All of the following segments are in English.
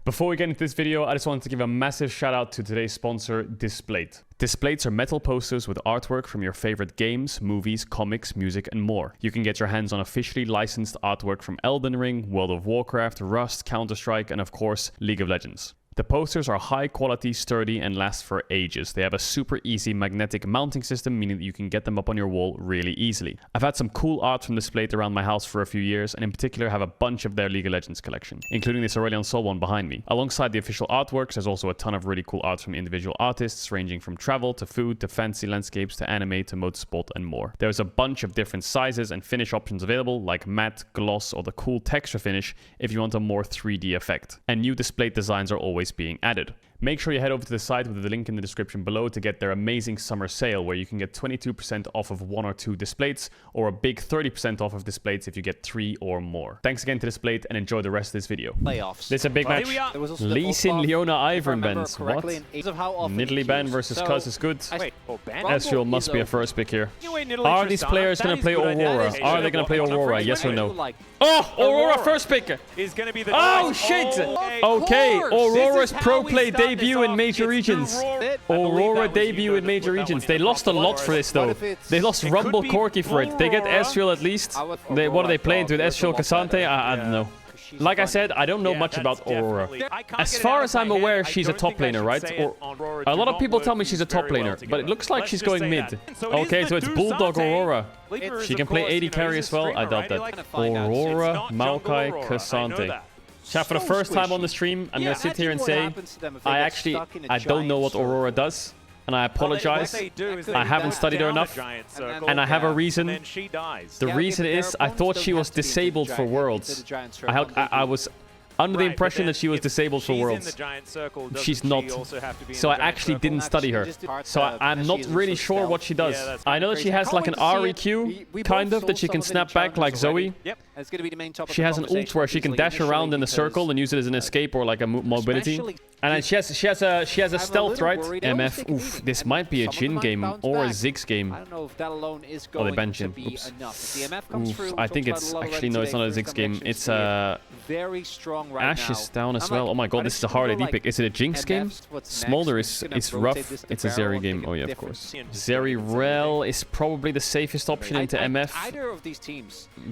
Before we get into this video, I just wanted to give a massive shout out to today's sponsor, Displayed. Displays are metal posters with artwork from your favorite games, movies, comics, music, and more. You can get your hands on officially licensed artwork from Elden Ring, World of Warcraft, Rust, Counter-Strike, and of course, League of Legends. The posters are high quality, sturdy, and last for ages. They have a super easy magnetic mounting system, meaning that you can get them up on your wall really easily. I've had some cool art from Displayed around my house for a few years, and in particular have a bunch of their League of Legends collection, including this Aurelion Sol one behind me. Alongside the official artworks, there's also a ton of really cool art from individual artists, ranging from travel to food to fantasy landscapes to anime to motorsport and more. There's a bunch of different sizes and finish options available, like matte, gloss, or the cool texture finish if you want a more 3D effect. And new Displayed designs are always being added. Make sure you head over to the site with the link in the description below to get their amazing summer sale where you can get 22% off of 1 or 2 Displays or a big 30% off of Displays if you get 3 or more. Thanks again to Displayed and enjoy the rest of this video. Playoffs. This is a big match. Lee Sin, Leona, Ivern bans. What? Nidalee ban versus Cuz is good. Ezreal must be a first pick here. Are these players going to play Aurora? Are they going to play Aurora? Yes or no? Oh! Aurora first pick! Oh shit! Okay, Aurora's pro play debut in major regions. Aurora debut in major regions. They lost a lot for this though. They lost Rumble Corki for it. They get Ezreal at least. What are they playing to? Ezreal Cassante? I don't know. Like I said, I don't know much about Aurora. As far as I'm aware, she's a top laner, right? Or a lot of people tell me she's a top laner, but it looks like she's going mid. Okay, so it's Bulldog Aurora. She can play AD carry as well? I doubt that. Aurora, Maokai, Cassante. Chat, for the first time on the stream, I'm going to sit here and say, I don't know what Aurora does. And I apologize. I haven't studied her enough. And I have a reason. The reason is I thought she was disabled for Worlds. I was under the impression that she was disabled for Worlds. She's not. So I actually didn't study her. So I'm not really sure what she does. I know that she has like an REQ, kind of, that she can snap back like Zoe. She has an ult where she can dash around in the circle and use it as an escape or like a mobility. And then she has a stealth, right? MF. Oof, this might be a Jhin game or a Ziggs game. Oh, they banned Jhin. Oops. Oof, I think it's actually no, it's not a Ziggs game. It's Ashe is down as well. Oh my god, this is a hard AD pick. Is it a Jinx game? Smolder is rough. It's a Zeri game. Oh yeah, of course. Zeri Rel is probably the safest option into MF.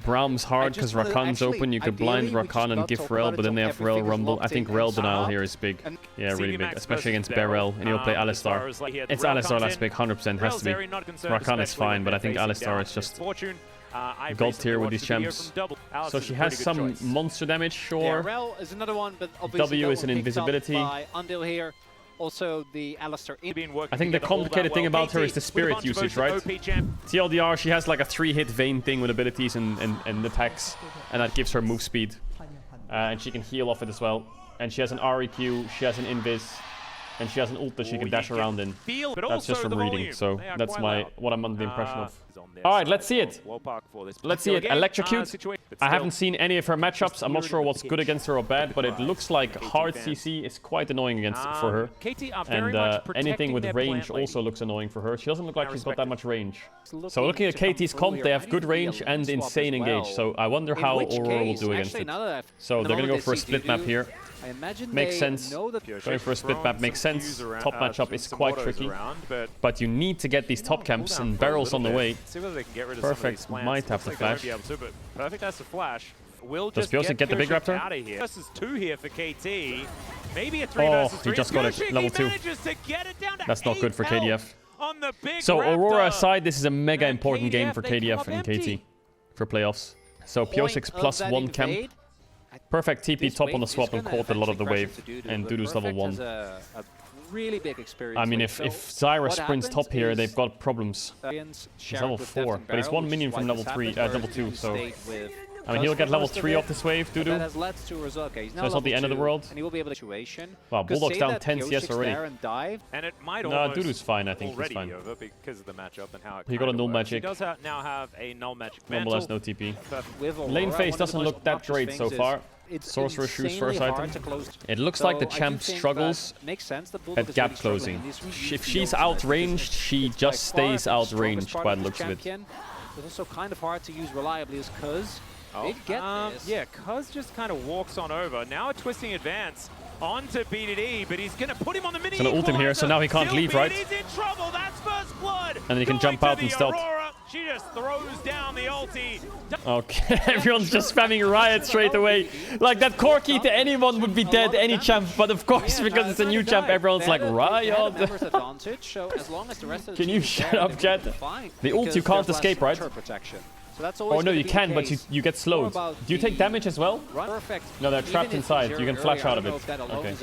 Braum's hard because Rakan's open. You could blind Rakan and give Rel, but then they have Rel Rumble. I think Rel denial here is big. Yeah, really big, especially against Beryl. And he'll play Alistar. It's Alistar last pick, 100%. Has to be. Rakan is fine, but I think Alistar is just gold tier with these champs. So she has some monster damage, sure. W is an invisibility. Also, the Alistar. I think the complicated thing about her is the spirit usage, right? TLDR, she has like a 3-hit Vayne thing with abilities and attacks, and that gives her move speed. And she can heal off it as well. And she has an REQ, she has an invis, and she has an ult that she can dash around in. That's just from reading, so that's what I'm under the impression of. Alright, let's see it. Let's see it. Electrocute. I haven't seen any of her matchups. I'm not sure what's good against her or bad, but it looks like hard CC is quite annoying for her. And anything with range also looks annoying for her. She doesn't look like she's got that much range. So looking at KT's comp, they have good range and insane engage. So I wonder how Aurora will do against it. So they're going to go for a split map here. Makes sense. Going for a split map makes sense. Top matchup is quite tricky. But you need to get these top camps and barrels on the way. Perfect might have the flash. Does Piosik get the big raptor? Oh, he just got it. Level 2. That's not good for KDF. So Aurora aside, this is a mega important game for KDF and KT for playoffs. So Piosik's +1 camp. Perfect TP top on the swap and caught a lot of the wave. And Dudu's level 1. I mean, if Zyra sprints top here, they've got problems. He's level 4, but he's 1 minion from level 2, so... I mean, he'll get level 3 off this wave, Dudu. So it's not the end of the world. Wow, Bulldog's down 10 CS already. No, Dudu's fine, I think he's fine. He got a null magic. Normal has no TP. Lane phase doesn't look that great so far. Sorcerer shoes first item. It looks like the champ struggles at gap closing. If she's outranged, she just stays outranged by the looks of it. It's also kind of hard to use reliably as Cuz. Yeah, Cuz just kind of walks on over. Now a twisting advance. onto BDD, but he's going to put him on the mini. He's going to ult him here, so now he can't leave, right? BDD's in trouble. That's first blood. And then he can jump out and stealth. Aurora. She just throws down the ulti. Okay, everyone's just spamming Riot straight away. Like, that Corki to anyone would be dead, any champ. But of course, because it's a new champ, everyone's like, Riot. Can you shut up, Jet? The ult you can't escape, right? Oh no, you can, but you get slowed. Do you take damage as well? No, they're trapped inside. You can flash out of it. Okay.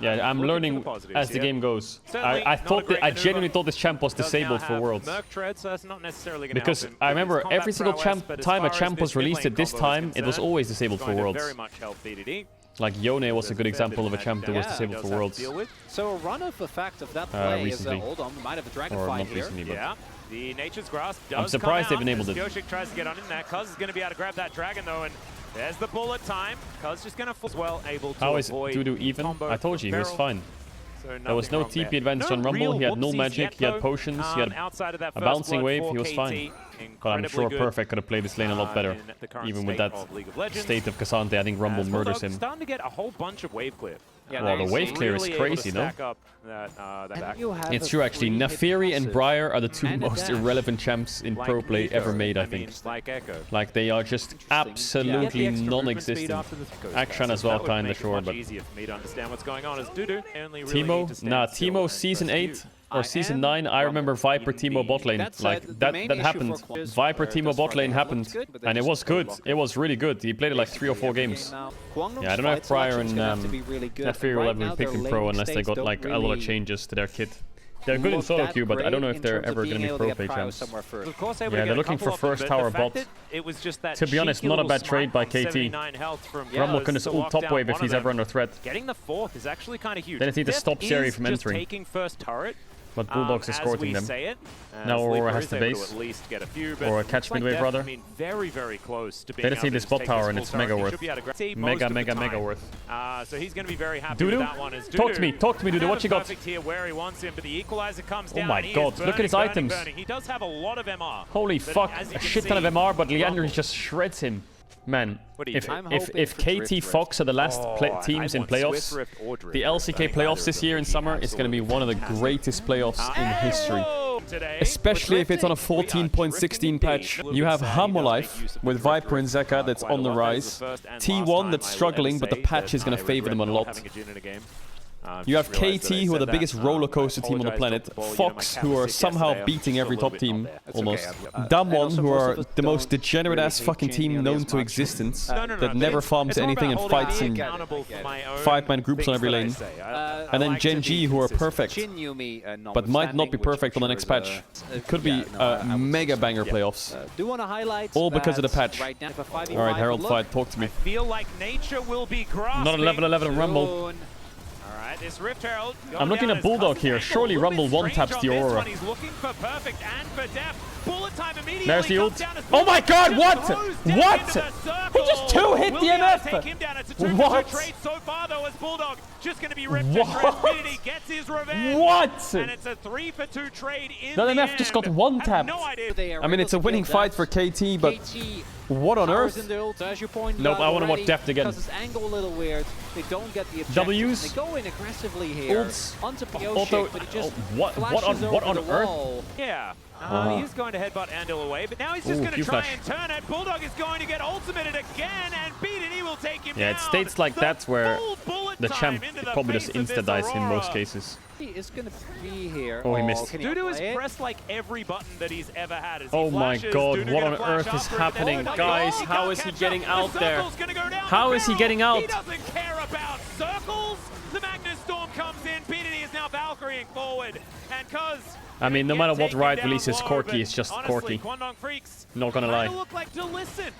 Yeah, I'm learning as the game goes. I genuinely thought this champ was disabled for Worlds. Because I remember every single time a champ was released at this time, it was always disabled for Worlds. Like Yone was a good example of a champ that was disabled for Worlds. So a run-off effect of that play is hold on, we might have a dragonfly here. Yeah. The Nature's Grasp does I'm surprised they've enabled it. Yoshik tries to get on in there. Cuz is going to be able to grab that dragon though, and there's the bullet time. Cuz just going to as well able to How is Dudu even? I told you, he was fine. There was no TP advantage on Rumble, he had no magic, he had potions, he had a bouncing wave, he was fine. But I'm sure Perfect could have played this lane a lot better. Even with that state of Cassante, I think Rumble murders him. Starting to get a whole bunch of wave clear. Yeah, well, the wave clear is crazy, no? It's true, actually. Nafiri and Briar are the two most irrelevant champs in pro play ever made, I think. Like, they are just absolutely non-existent. Akshan as well, kinda sure, but... Teemo? Nah, Teemo Season 8 or Season 9, I remember Viper Teemo bot lane. Like, that happened. Viper Teemo bot lane happened. And it was good. It was really good. He played it like 3 or 4 games. Yeah, I don't know if Briar and Nafiri will ever be picked in pro unless they got like a lot of changes to their kit. They're good in solo queue, but I don't know if they're ever going to be pro play champs. Yeah, they're looking for first tower bot. To be honest, not a bad trade by KT. Rumble can just ult top wave if he's ever under threat. Getting the fourth is actually kind of huge. Then it needs to stop Seri from entering. But Bulldog's escorting them. Now Aurora has the base. Or a catch mid wave, rather. Very, very close to being they just need this bot tower and it's mega worth. Mega worth. So he's going to be very happy with that one. Talk to me, Dudu, what you got? Here where he wants him, but the equalizer comes down. Oh my god, look at his items. He does have a lot of MR. Holy fuck, a shit ton of MR, but Leander just shreds him. Man, if KT Fox are the last teams in playoffs, the LCK playoffs this year in summer is going to be one of the greatest playoffs in history. Especially if it's on a 14.16 patch. You have Hamolife with Viper and Zeka that's on the rise. T1 that's struggling, but the patch is going to favor them a lot. You have KT, who are the biggest roller coaster team on the planet. Fox, who are somehow beating every top team, almost. Damwon, who are the most degenerate-ass fucking team known to existence, that never farms anything and fights in 5-man groups on every lane. And then Gen.G, who are perfect, but might not be perfect on the next patch. It could be mega banger playoffs. All because of the patch. Alright, Herald fight, talk to me. Not a level 11 Rumble. This Rift Herald I'm looking at Bulldog here. Surely Rumble one-taps the Aurora. There's the ult. Oh my god, what? What? He just 2-hit the MF! What? What? And it's a 3-for-2 trade in the MF just got one-tapped. I mean, it's a winning fight for KT, but what on earth? Nope, I want to watch Deft again. W's? Ults? Auto? What on earth? Yeah. He's going to headbutt Andil away, but now he's just going to try and turn it. Bulldog is going to get ultimated again, and BDD will take him down. Yeah, it's states like that where the champ probably just insta-dies in most cases. He is going to be here. Oh, he missed. Dudu has pressed like every button that he's ever had. Oh my god, what on earth is happening? Guys, how is he getting out there? How is he getting out? He doesn't care about circles. The Magnus Storm comes in. BDD is now Valkyrieing forward, and Cuz. I mean, no matter what Riot releases, Corki is just Corki. Not gonna lie. Look like to listen.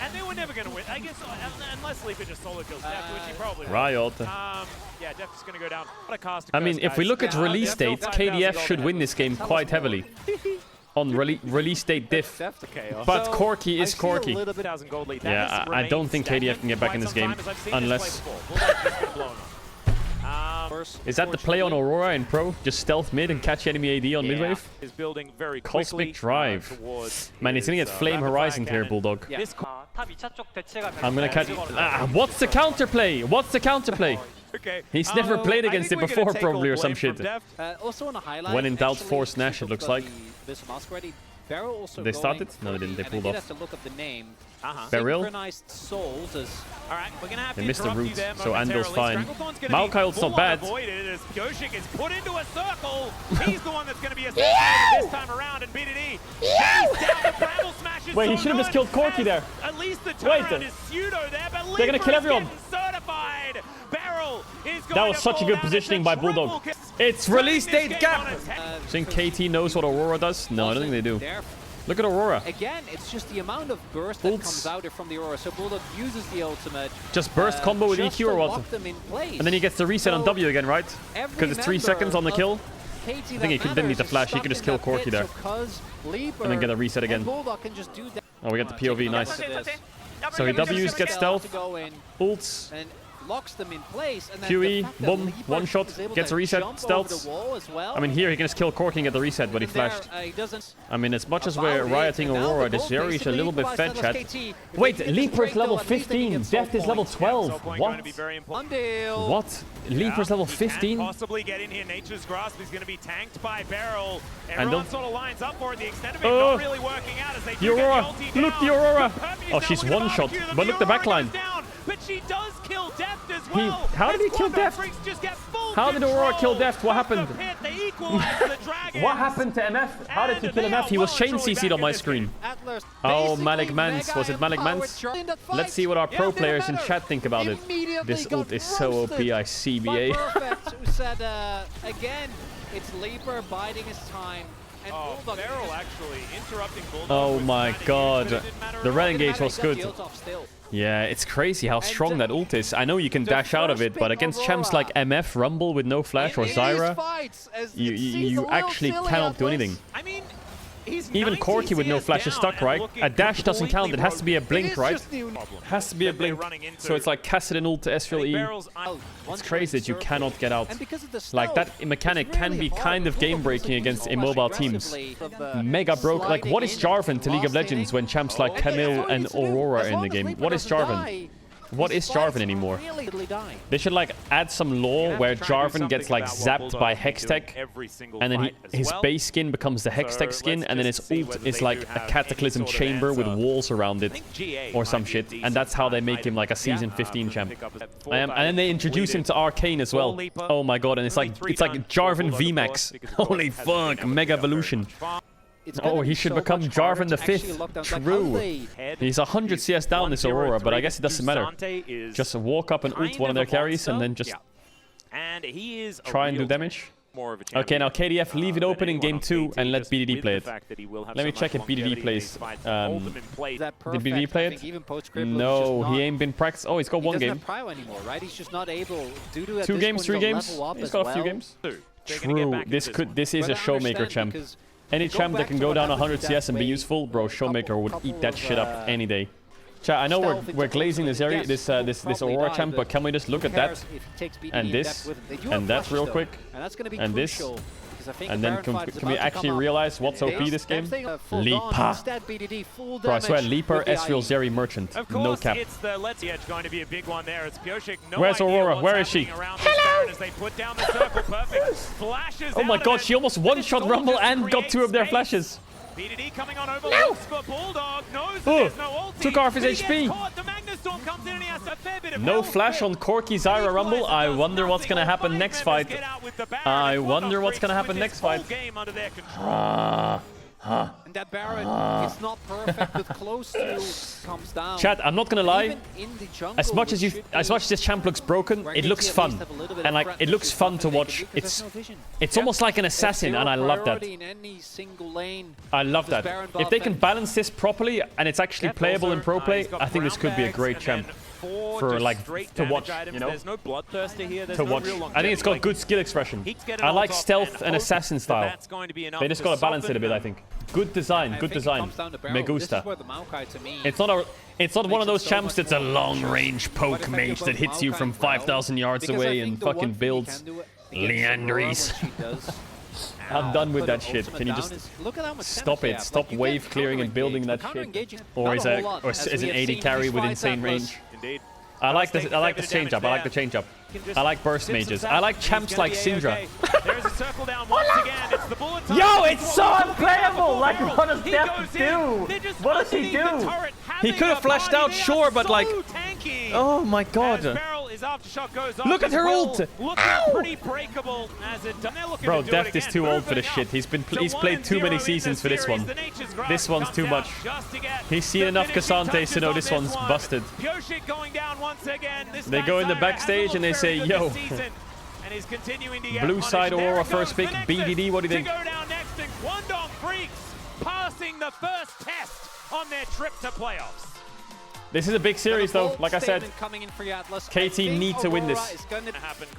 And they were never gonna win. I guess unless Sleeper just solo kills Deft, which he probably will. Riot. Yeah, Deft is gonna go down. What a cast. I mean, if we look at release date, KDF should win this game quite heavily. On release date diff. But Corki is Corki. Yeah, I don't think KDF can get back in this game. Unless... Is that the play on Aurora in pro? Just stealth mid and catch enemy AD on midwave? Is building very Cosmic Drive. Man, he's gonna get Flame Horizon here, Bulldog. I'm gonna catch. What's the counterplay? What's the counterplay? Okay. He's never played against it before, probably, or some shit. Also on a highlight, When in doubt, force Nash, it looks like. They started? No, they didn't. They pulled off. Have to look up the name. Beryl? Synchronized Souls is... All right, we're gonna have They to missed the interrupt you route, there so Andel's fine. momentarily. Maokai's not bad. As Pyoshik is put into a circle. He's the one that's going to be assassinated this time around, and BDD chased down the Bramble Smash. Wait, he should have just killed Corki there. At least the turnaround is pseudo there, but they're gonna kill everyone. Certified. Beryl is going That was such a good positioning by Bulldog. It's release date gap. Think KT knows what Aurora does? No, I don't think they do. Look at Aurora. Again, it's just the amount of burst that comes out from the Aurora. So Bulldog uses the ultimate. Just burst combo with EQ or what? Them in place. And then he gets the reset on W again, right? Because it's 3 seconds on the kill. I think he didn't need the flash. He could just kill Corki there. And then get a reset again. Oh, we got the POV. Nice. So he Ws, gets stealth, ults. Locks them in place, and then QE, boom, one shot, gets a reset, stealths. Well. I mean, here he can just kill Corki and get the reset, but he flashed. I mean, as much as we're rioting Aurora, this area is a little bit fed, chat. Wait, Leaper's level 15, Death is level 12. What? What? Leaper's level 15? Possibly get in here. Nature's Grasp is going to be tanked by Beryl. And Everyone sort of lines up for it. The extent of it not really working out as they the Aurora! Look, the Aurora! Oh, she's one shot, but look the backline. But she does kill Deft as well. How did he kill Deft? How did Aurora kill Deft? What happened? What happened to MF? How did he kill MF? He was chain CC'd on my screen. Oh, Malik Mans. Was it Malik Mans? Let's see what our pro players in chat think about it. This ult is so OP, I CBA. Who said, again, it's Leaper biding his time. Oh, Beryl actually interrupting Bulldog. Oh my god. The red engage was good. Yeah, it's crazy how strong that ult is. I know you can dash out of it, but against champs like MF, Rumble with no flash, or Zyra, you actually cannot do anything. I mean, even Corki with no flash is stuck, right? A dash doesn't count, it has to be a blink, right? Has to be a blink. So it's like Caedrel ult to Ezreal E. It's crazy that you cannot get out. Like, that mechanic can be kind of game-breaking against immobile teams. Mega broke. Like, what is Jarvan to League of Legends when champs like Camille and Aurora are in the game? What is Jarvan? What is Jarvan anymore? They should like add some lore where Jarvan gets like zapped by Hextech, and then his base skin becomes the Hextech skin, and then his ult is like a Cataclysm chamber with walls around it, or some shit, and that's how they make him like a season 15 champ. And then they introduce him to Arcane as well. Oh my god, and it's like Jarvan VMAX. Holy fuck, Mega Evolution. Oh, he should become Jarvan the 5th. True. He's 100 CS down this Aurora, but I guess it doesn't matter. Just walk up and ult one of their carries and then just try and do damage. Okay, now KDF, leave it open in game 2 and let BDD play it. Let me check if BDD plays. Did BDD play it? No, he ain't been practiced. Oh, he's got one game. 2 games, 3 games? He's got a few games. True. This is a Showmaker champ. Any champ that can go down 100 CS and be useful, bro, Showmaker would eat that shit up any day. Chat, I know we're glazing this area, this Aurora champ, but can we just look at that and this and that real quick and this, and then can we actually realize what's OP this game? Leaper. Bro, I swear, Leaper, Ezreal, Zeri, Merchant. No cap. Where's Aurora? Where is she? Hello! Oh my god, she almost one-shot Rumble and got 2 of their flashes. BDD coming on over for Bulldog. Knows there's no ulti. Took off his HP. No flash on Corki Zyra Rumble. I wonder what's gonna happen next fight. I wonder what's gonna happen next fight. And that Baron is not perfect, but close to comes down. Chat, I'm not gonna lie. As much as this champ looks broken, it looks fun, and like it looks fun to watch. It's almost like an assassin, and I love that. I love that. If they can balance this properly and it's actually playable in pro play, I think this could be a great champ for like to watch, you know, to watch. I think it's got good skill expression. I like stealth and assassin style. They just gotta balance it a bit, I think. Good design, good design. Me gusta. It's not one of those champs that's a long-range poke mage that hits you from 5,000 yards away and fucking builds Leandries. I'm done with that shit. Can you just stop it? Stop wave clearing and building that shit. Or is an 80 carry with insane range? Indeed. I like the change up. I like the change up. I like burst mages. I like champs like Syndra. There's a circle down once again. It's the bullet time. Yo, it's so unplayable! Like, what does Deft do? What does he do? He could have flashed out, sure, but like... Oh my god. Look at her ult! Bro, Deft is too old for this shit. He's played too many seasons for this one. This one's too much. He's seen enough Cassantes to know this one's busted. They go in the backstage and they say, yo, blue side Aurora first pick, BDD, what do you think? Passing the first test on their trip to playoffs. This is a big series though, like I said. KT need to win this.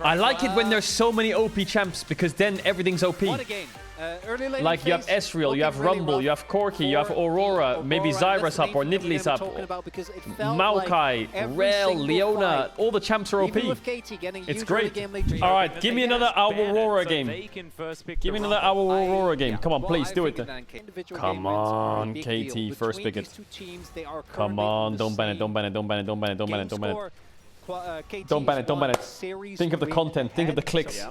I like it when there's so many OP champs because then everything's OP. Like you have Ezreal, you have Rumble, you have Corki, you have Aurora, maybe Zyra's up or Nidalee's up. Maokai, Rel, Leona, all the champs are OP. It's great. Alright, give me another Aurora game. Give me another Aurora game. Come on, please, do it. Come on, KT, first pick it. Come on, don't ban it, don't ban it, don't ban it, don't ban it, don't ban it, don't ban it. Don't ban it, don't ban it. Think of the content, think of the clicks.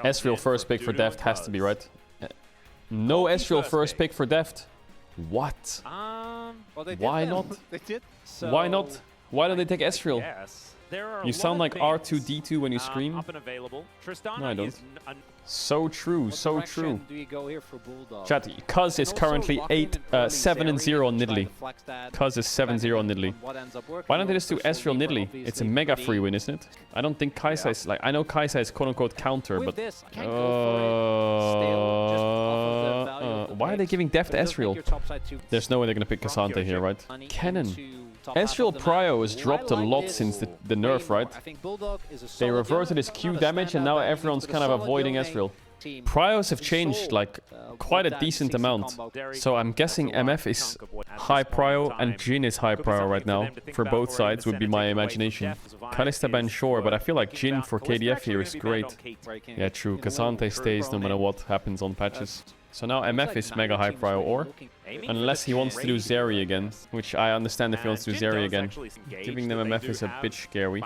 Ezreal first pick for Deft has to be, right? No Ezreal first pick for Deft. What? Why not? Why not? Why don't they take Ezreal? You sound like R2-D2 when you scream. No, I don't. So true, so true. Chat, Cuz is currently 7-0 on Nidalee. Cuz is 7-0 on Nidalee. Why don't they just do Ezreal Nidalee? It's a mega free win, isn't it? I don't think Kai'Sa is like... I know Kai'Sa is quote-unquote counter, but... why are they giving Deft Ezreal? There's no way they're gonna pick Cassante here, right? Kennen. Ezreal Prio has dropped a lot since the nerf, right? They reverted his Q damage and now everyone's kind of avoiding Ezreal. Prios have changed like quite a decent amount. So I'm guessing MF is high prio and Jhin is high prio right now. For both sides would be my imagination. Kalista ban sure, but I feel like Jhin for KDF here is great. Yeah, true. Cassante stays no matter what happens on patches. So now MF is mega high prio, or unless he wants to do Zeri again, which I understand if he wants to do Zeri again. Giving them MF is a bit scary.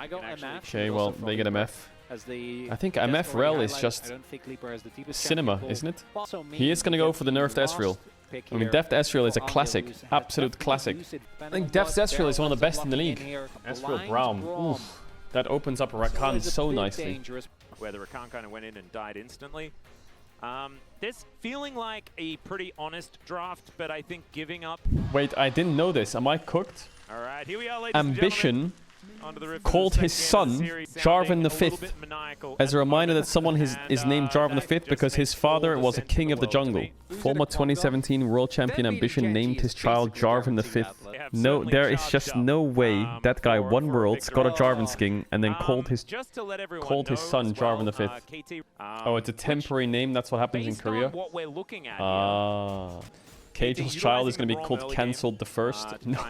Okay, well, they get MF. I think MF Rel is just cinema, isn't it? He is gonna go for the nerfed Ezreal. I mean, Deft Ezreal is a classic, absolute classic. I think Deft Ezreal is one of the best in the league. Ezreal Braum, oof. That opens up Rakan so nicely. Where the Rakan kind of went in and died instantly. This feeling like a pretty honest draft, but I think giving up... Wait, I didn't know this. Am I cooked? All right, here we are, ladies Ambition called his son Jarvan V as a reminder that someone is named Jarvan V because his father was a king of the jungle. Former 2017 world champion Ambition named his child Jarvan V. No, there is just no way that guy won Worlds, got a Jarvan skin, and then called his son Jarvan V. Oh, it's a temporary name. That's what happens in Korea. Caedrel's child is going to be called Cancelled the First. No.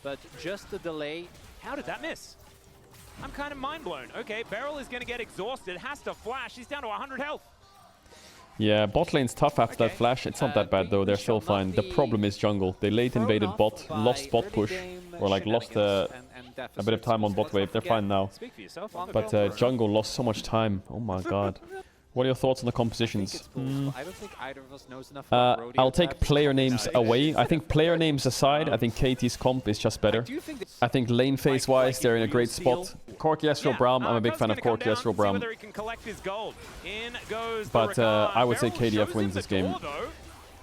But just the delay. How did that miss? I'm kind of mind blown. Okay, Beryl is going to get exhausted. Has to flash. He's down to 100 health. Yeah, bot lane's tough after that flash. It's not that bad though. They're still fine. The problem is jungle. They late invaded bot, lost bot push, or like lost a bit of time on bot wave. They're fine now. But jungle lost so much time. Oh my god. What are your thoughts on the compositions? I'll take player names away. I think player names aside, I think KT's comp is just better. I think lane phase wise, they're in a great spot. Corki Ezreal Braum, I'm a big fan of Corki Ezreal Braum. But I would say KDF wins this game.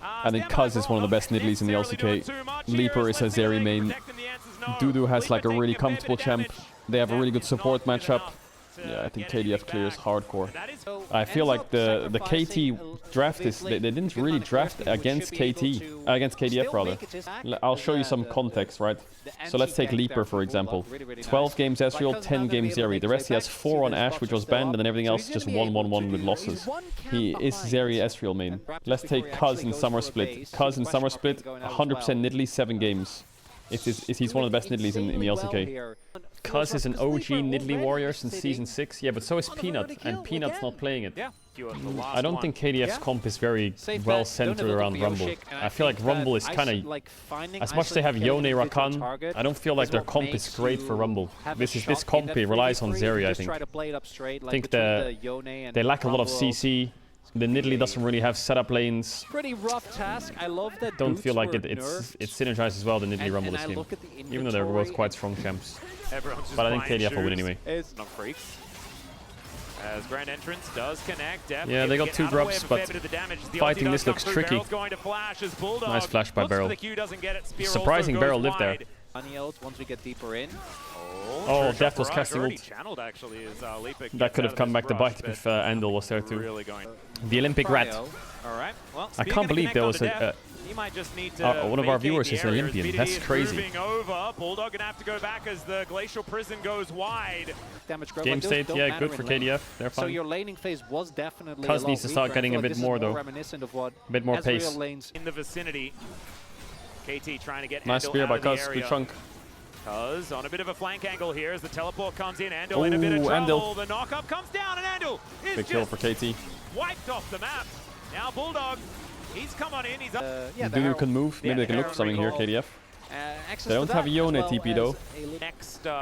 I think Cuz is one of the best Nidalees in the LCK. Leaper is a Zeri main. Dudu has like a really comfortable champ. They have a really good support matchup. Yeah, I think KDF clears hardcore. I feel like the KT draft is... They didn't really draft against KDF rather. I'll show you some context, right? So let's take Leaper, for example. 12 games Ezreal, 10 games Zeri. The rest he has 4 on Ashe, which was banned, and then everything else just 1-1-1 with losses. He is Zeri Ezreal main. Let's take Cuz in Summer Split. Cuz in Summer Split, 100% Nidalee, 7 games. He's one of the best Nidalees in the LCK. Cuz is an OG Nidalee warrior since Season 6. Yeah, but so is Peanut, and Peanut's not playing it. Yeah. I don't think KDF's comp is very well centered around Rumble. I feel like Rumble is kind of... As much as they have Yone, Rakan, I don't feel like their comp is great for Rumble. This comp relies on Zeri, I think. I think they lack a lot of CC. The Nidalee doesn't really have setup lanes. Pretty rough task. I love that. Don't feel like it synergizes well the Nidalee Rumble this game. Even though they're both quite strong champs. But I think KDF will win anyway. As Grand Entrance does connect. Yeah, they got 2 drops, but fighting this looks tricky. Nice flash by Beryl. Surprising Beryl lived there. Once we get deeper in. Oh, Death was casting ult. That could have come back to bite if Andal was there too. The Olympic Rat. I can't believe there was one of our viewers is an Olympian. That's crazy. Bulldog gonna have to go back as the Glacial Prison goes wide. Game state, yeah, good for KDF. They're fine. So your laning phase was definitely Cuz needs to start getting a bit more though. A bit more pace. In the vicinity. KT trying to get nice spear by Cuz, good chunk. Cuz on a bit of a flank angle here as the teleport comes in. Andal in a bit of trouble. The knock-up comes down and Andal is big kill for KT. Wiped off the map. Now Bulldog, he's come on in. He's up. Dudu can move. Maybe they can look for something here, KDF. They don't have Yone TP though.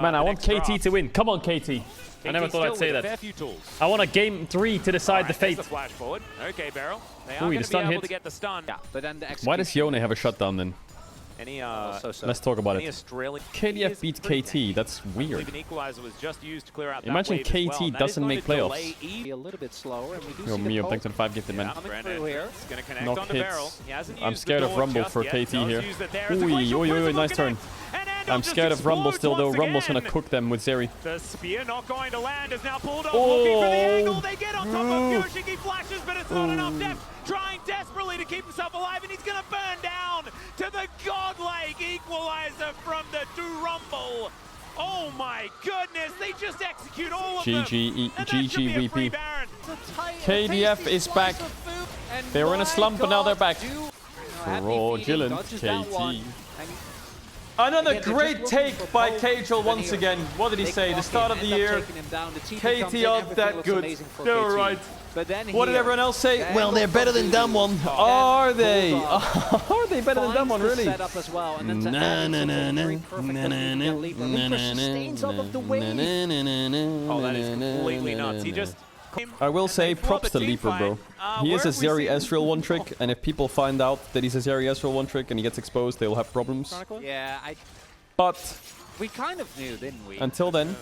Man, I want KT to win. Come on, KT. I never thought I'd say that. I want a game 3 to decide the fate. Okay, Beryl. Ooh, the stun hit. Why does Yone have a shutdown then? Let's talk about it. KDF beat KT. That's weird. Imagine KT doesn't make playoffs. Yo, Mio, thanks for the 5 gifted, man. Knock hits. I'm scared of Rumble for KT here. Ooh, nice turn. I'm scared of Rumble still, though. Rumble's gonna cook them with Zeri. The spear not going to land as now Bulldog looking for the angle. They get on top of Fushing. He flashes, but it's not enough depth. Trying desperately to keep himself alive, and he's gonna burn down to the godlike equalizer from the Rumble. Oh my goodness, they just execute all of them. GG VP. KDF is back. They were in a slump, but now they're back. Fraudulent KT. Another great take by Caedrel once again. What did he say? The start of the year. KT aren't that good. They're alright. What did everyone else say? Well, they're better than Damwon. Are they? Are they better than Damwon, really? Oh, that is completely nuts. He just... I will say props to Leaper, bro. He is a Zeri Ezreal one trick, and if people find out that he's a Zeri Ezreal one trick and he gets exposed, they'll have problems. Yeah, but we kind of knew, didn't we? Until then,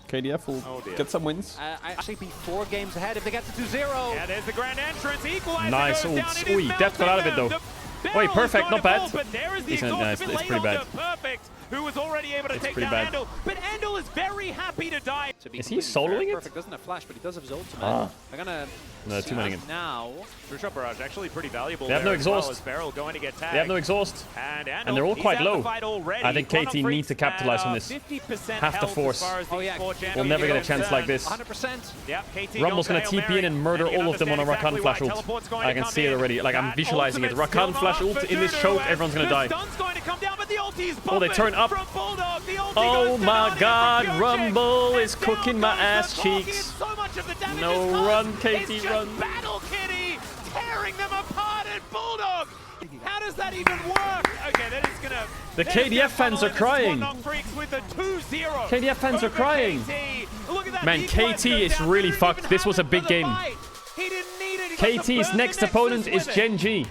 KDF will get some wins. Actually be 4 games ahead if they get to 2-0. Yeah, there's the Grand Entrance. Equalizer nice ult. Ooh, Death got out of it though. Wait, perfect, not bad. But there is the it's pretty bad. Perfect, who was already able to take down Andal. But Andal is very happy to die. Is he soloing it? Perfect doesn't have flash, but he does have his ultimate. They're gonna... No, too many. Now, True Shot Barrage actually pretty valuable. They have no exhaust. Beryl going to get tagged. They have no exhaust. And they're all quite low. I think KT need to capitalize on this. Have to force. We'll never get a chance like this. 100%. Rumble's gonna TP in and murder all of them on a Rakan flash ult. I can see it already. Like, I'm visualizing it. Rakan flash ult in this choke, everyone's gonna die. Oh, they turn up. Oh my god, Rumble is cooking my ass cheeks. No, run, KT, run. Battle Kitty tearing them apart at Bulldog. How does that even work? Okay, that is gonna... The KDF fans are crying. KDF fans are crying. Man, KT is really fucked. This was a big game. KT's next opponent is Gen G.